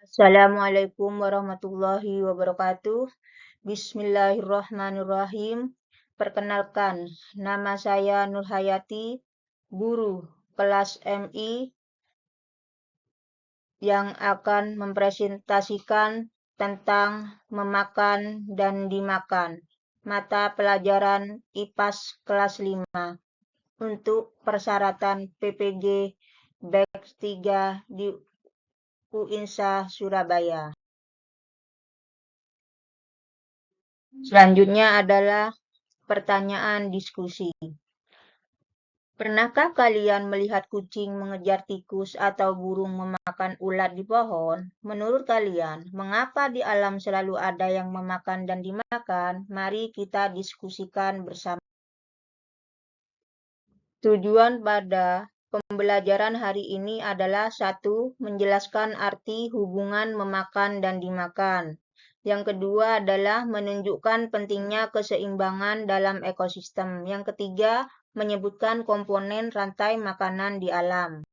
Assalamualaikum warahmatullahi wabarakatuh. Bismillahirrahmanirrahim. Perkenalkan, nama saya Nur Hayati, guru kelas MI yang akan mempresentasikan tentang memakan dan dimakan, mata pelajaran IPAS kelas 5 untuk persyaratan PPG Batch 3 di UINSA Surabaya. Selanjutnya adalah pertanyaan diskusi. Pernahkah kalian melihat kucing mengejar tikus atau burung memakan ulat di pohon? Menurut kalian, mengapa di alam selalu ada yang memakan dan dimakan? Mari kita diskusikan bersama. Tujuan pada pembelajaran hari ini adalah 1. Menjelaskan arti hubungan memakan dan dimakan. Yang kedua adalah menunjukkan pentingnya keseimbangan dalam ekosistem. Yang ketiga, menyebutkan komponen rantai makanan di alam.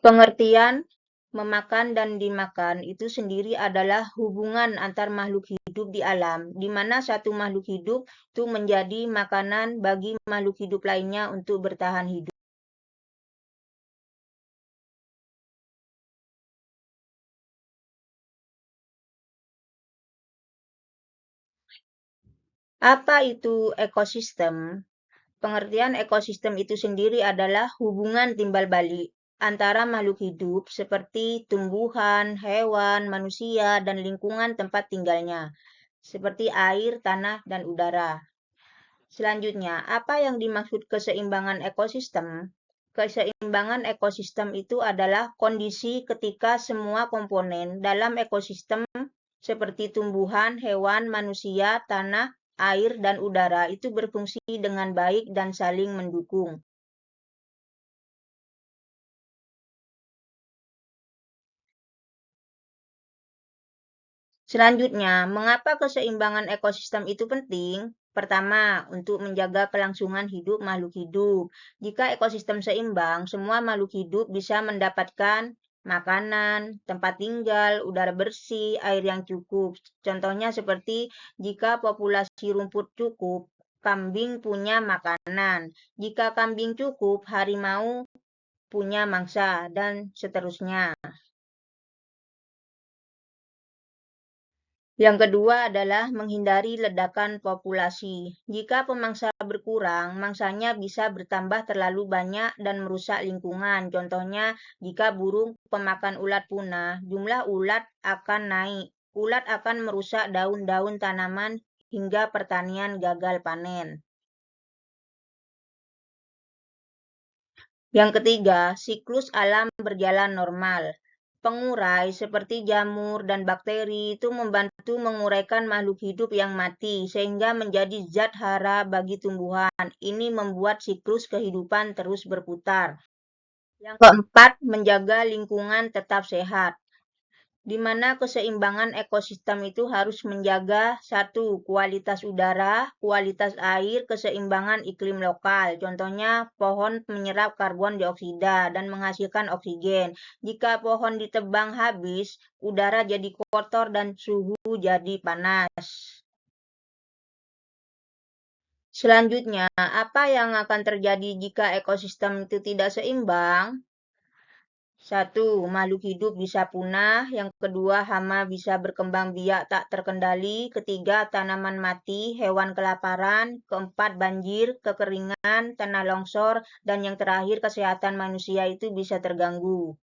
Pengertian memakan dan dimakan itu sendiri adalah hubungan antar makhluk hidup di alam, di mana satu makhluk hidup itu menjadi makanan bagi makhluk hidup lainnya untuk bertahan hidup. Apa itu ekosistem? Pengertian ekosistem itu sendiri adalah hubungan timbal balik antara makhluk hidup seperti tumbuhan, hewan, manusia, dan lingkungan tempat tinggalnya, seperti air, tanah, dan udara. Selanjutnya, apa yang dimaksud keseimbangan ekosistem? Keseimbangan ekosistem itu adalah kondisi ketika semua komponen dalam ekosistem seperti tumbuhan, hewan, manusia, tanah, air, dan udara itu berfungsi dengan baik dan saling mendukung. Selanjutnya, mengapa keseimbangan ekosistem itu penting? Pertama, untuk menjaga kelangsungan hidup makhluk hidup. Jika ekosistem seimbang, semua makhluk hidup bisa mendapatkan makanan, tempat tinggal, udara bersih, air yang cukup. Contohnya seperti jika populasi rumput cukup, kambing punya makanan. Jika kambing cukup, harimau punya mangsa, dan seterusnya. Yang kedua adalah menghindari ledakan populasi. Jika pemangsa berkurang, mangsanya bisa bertambah terlalu banyak dan merusak lingkungan. Contohnya, jika burung pemakan ulat punah, jumlah ulat akan naik. Ulat akan merusak daun-daun tanaman hingga pertanian gagal panen. Yang ketiga, siklus alam berjalan normal. Pengurai seperti jamur dan bakteri itu membantu menguraikan makhluk hidup yang mati sehingga menjadi zat hara bagi tumbuhan. Ini membuat siklus kehidupan terus berputar. Yang keempat, menjaga lingkungan tetap sehat, di mana keseimbangan ekosistem itu harus menjaga 1. Kualitas udara, kualitas air, keseimbangan iklim lokal. Contohnya, pohon menyerap karbon dioksida dan menghasilkan oksigen. Jika pohon ditebang habis, udara jadi kotor dan suhu jadi panas. Selanjutnya, apa yang akan terjadi jika ekosistem itu tidak seimbang? 1. Makhluk hidup bisa punah. Yang kedua, hama bisa berkembang biak tak terkendali. Ketiga, tanaman mati, hewan kelaparan. Keempat, banjir, kekeringan, tanah longsor. Dan yang terakhir, kesehatan manusia itu bisa terganggu.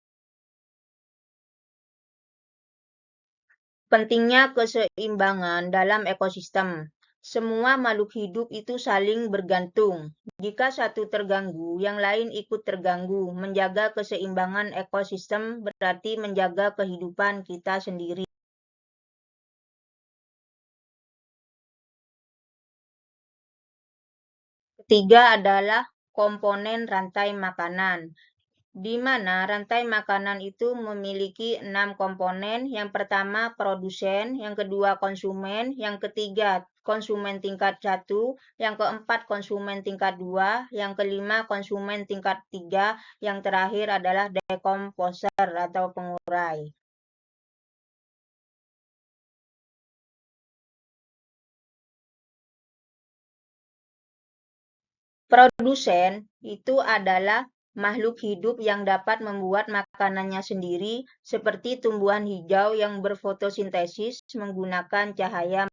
Pentingnya keseimbangan dalam ekosistem. Semua makhluk hidup itu saling bergantung. Jika satu terganggu, yang lain ikut terganggu. Menjaga keseimbangan ekosistem berarti menjaga kehidupan kita sendiri. Ketiga adalah komponen rantai makanan, di mana rantai makanan itu memiliki 6 komponen. Yang pertama produsen, yang kedua konsumen, yang ketiga konsumen tingkat 1, yang keempat konsumen tingkat 2, yang kelima konsumen tingkat 3, yang terakhir adalah dekomposer atau pengurai. Produsen itu adalah makhluk hidup yang dapat membuat makanannya sendiri, seperti tumbuhan hijau yang berfotosintesis menggunakan cahaya.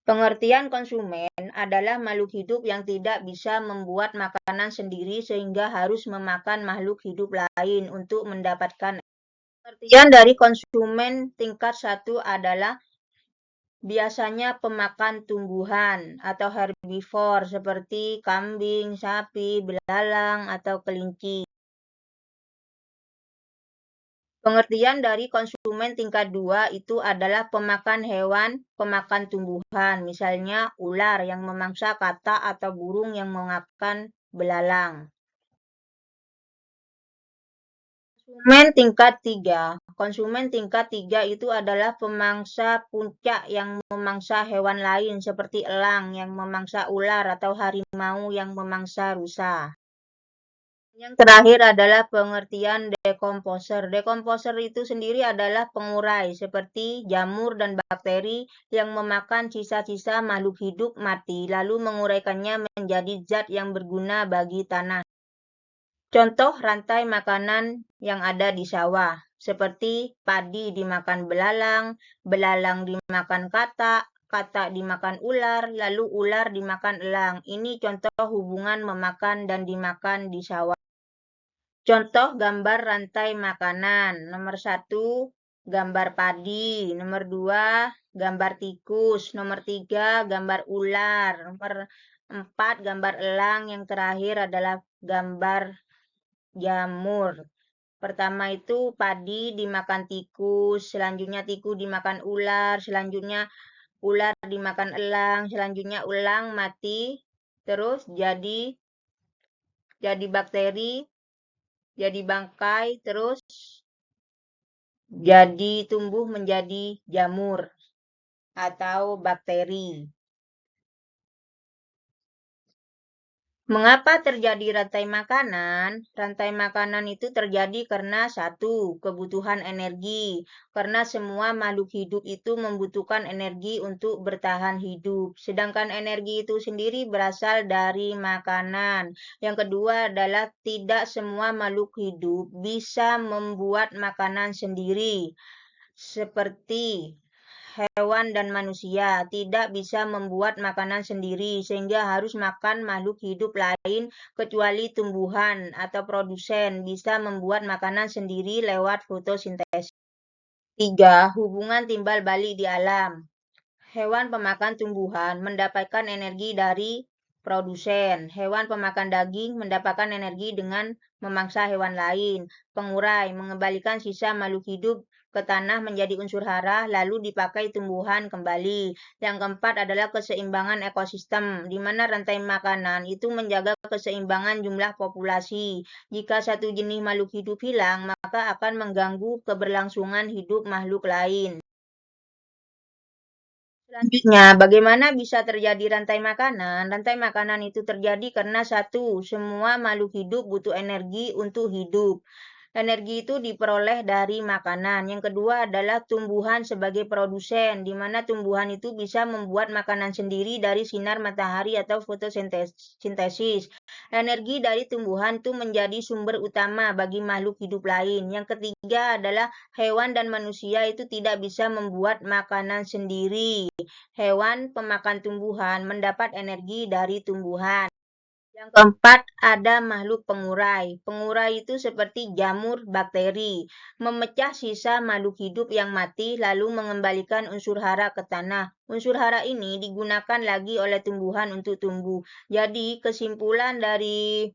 Pengertian konsumen adalah makhluk hidup yang tidak bisa membuat makanan sendiri sehingga harus memakan makhluk hidup lain untuk mendapatkan. Pengertian dari konsumen tingkat 1 adalah biasanya pemakan tumbuhan atau herbivore seperti kambing, sapi, belalang, atau kelinci. Pengertian dari konsumen tingkat 2 itu adalah pemakan hewan, pemakan tumbuhan, misalnya ular yang memangsa katak atau burung yang memakan belalang. Konsumen tingkat 3. Konsumen tingkat 3 itu adalah pemangsa puncak yang memangsa hewan lain seperti elang yang memangsa ular atau harimau yang memangsa rusa. Yang terakhir adalah pengertian dekomposer. Dekomposer itu sendiri adalah pengurai seperti jamur dan bakteri yang memakan sisa-sisa makhluk hidup mati lalu menguraikannya menjadi zat yang berguna bagi tanah. Contoh rantai makanan yang ada di sawah, seperti padi dimakan belalang, belalang dimakan katak, katak dimakan ular, lalu ular dimakan elang. Ini contoh hubungan memakan dan dimakan di sawah. Contoh gambar rantai makanan. Nomor 1, gambar padi. Nomor 2, gambar tikus. Nomor 3, gambar ular. Nomor 4, gambar elang. Yang terakhir adalah gambar jamur. Pertama itu padi dimakan tikus, selanjutnya tikus dimakan ular, selanjutnya ular dimakan elang, selanjutnya elang mati, terus jadi bakteri, jadi bangkai, terus jadi tumbuh menjadi jamur atau bakteri. Mengapa terjadi rantai makanan? Rantai makanan itu terjadi karena satu, kebutuhan energi. Karena semua makhluk hidup itu membutuhkan energi untuk bertahan hidup. Sedangkan energi itu sendiri berasal dari makanan. Yang kedua adalah tidak semua makhluk hidup bisa membuat makanan sendiri. Seperti hewan dan manusia tidak bisa membuat makanan sendiri sehingga harus makan makhluk hidup lain kecuali tumbuhan atau produsen bisa membuat makanan sendiri lewat fotosintesis. 3. Hubungan timbal balik di alam. Hewan pemakan tumbuhan mendapatkan energi dari produsen. Hewan pemakan daging mendapatkan energi dengan memangsa hewan lain. Pengurai mengembalikan sisa makhluk hidup ke tanah menjadi unsur hara, lalu dipakai tumbuhan kembali. Yang keempat adalah keseimbangan ekosistem, di mana rantai makanan itu menjaga keseimbangan jumlah populasi. Jika satu jenis makhluk hidup hilang, maka akan mengganggu keberlangsungan hidup makhluk lain. Selanjutnya, bagaimana bisa terjadi rantai makanan? Rantai makanan itu terjadi karena satu, semua makhluk hidup butuh energi untuk hidup. Energi itu diperoleh dari makanan. Yang kedua adalah tumbuhan sebagai produsen, di mana tumbuhan itu bisa membuat makanan sendiri dari sinar matahari atau fotosintesis. Energi dari tumbuhan itu menjadi sumber utama bagi makhluk hidup lain. Yang ketiga adalah hewan dan manusia itu tidak bisa membuat makanan sendiri. Hewan pemakan tumbuhan mendapat energi dari tumbuhan. Yang keempat, ada makhluk pengurai. Pengurai itu seperti jamur bakteri, memecah sisa makhluk hidup yang mati lalu mengembalikan unsur hara ke tanah. Unsur hara ini digunakan lagi oleh tumbuhan untuk tumbuh. Jadi, kesimpulan dari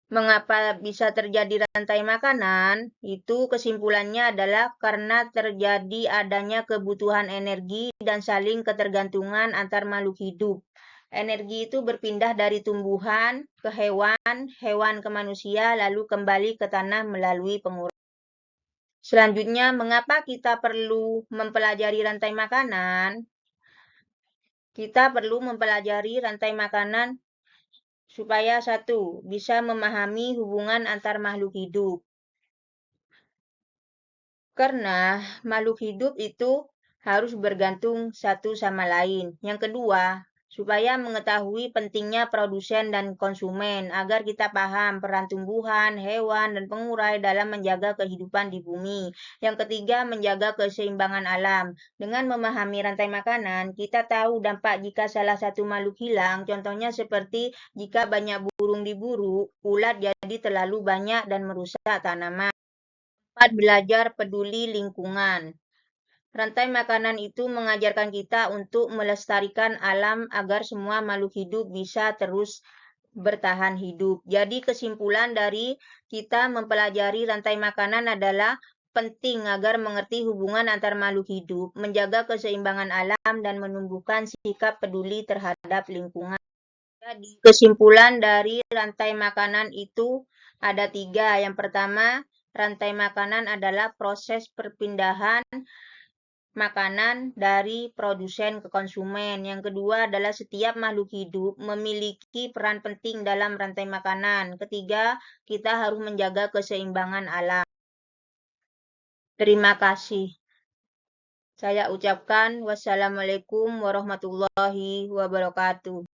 mengapa bisa terjadi rantai makanan, itu kesimpulannya adalah karena terjadi adanya kebutuhan energi dan saling ketergantungan antar makhluk hidup. Energi itu berpindah dari tumbuhan ke hewan, hewan ke manusia, lalu kembali ke tanah melalui pengurai. Selanjutnya, mengapa kita perlu mempelajari rantai makanan? Kita perlu mempelajari rantai makanan supaya satu, bisa memahami hubungan antar makhluk hidup. Karena makhluk hidup itu harus bergantung satu sama lain. Yang kedua, supaya mengetahui pentingnya produsen dan konsumen agar kita paham peran tumbuhan, hewan, dan pengurai dalam menjaga kehidupan di bumi. Yang ketiga, menjaga keseimbangan alam. Dengan memahami rantai makanan, kita tahu dampak jika salah satu makhluk hilang. Contohnya seperti jika banyak burung diburu, ulat jadi terlalu banyak dan merusak tanaman. 4. Belajar peduli lingkungan. Rantai makanan itu mengajarkan kita untuk melestarikan alam agar semua makhluk hidup bisa terus bertahan hidup. Jadi kesimpulan dari kita mempelajari rantai makanan adalah penting agar mengerti hubungan antar makhluk hidup, menjaga keseimbangan alam, dan menumbuhkan sikap peduli terhadap lingkungan. Jadi, kesimpulan dari rantai makanan itu ada 3. Yang pertama, rantai makanan adalah proses perpindahan makanan dari produsen ke konsumen. Yang kedua adalah setiap makhluk hidup memiliki peran penting dalam rantai makanan. Ketiga, kita harus menjaga keseimbangan alam. Terima kasih. Saya ucapkan wassalamualaikum warahmatullahi wabarakatuh.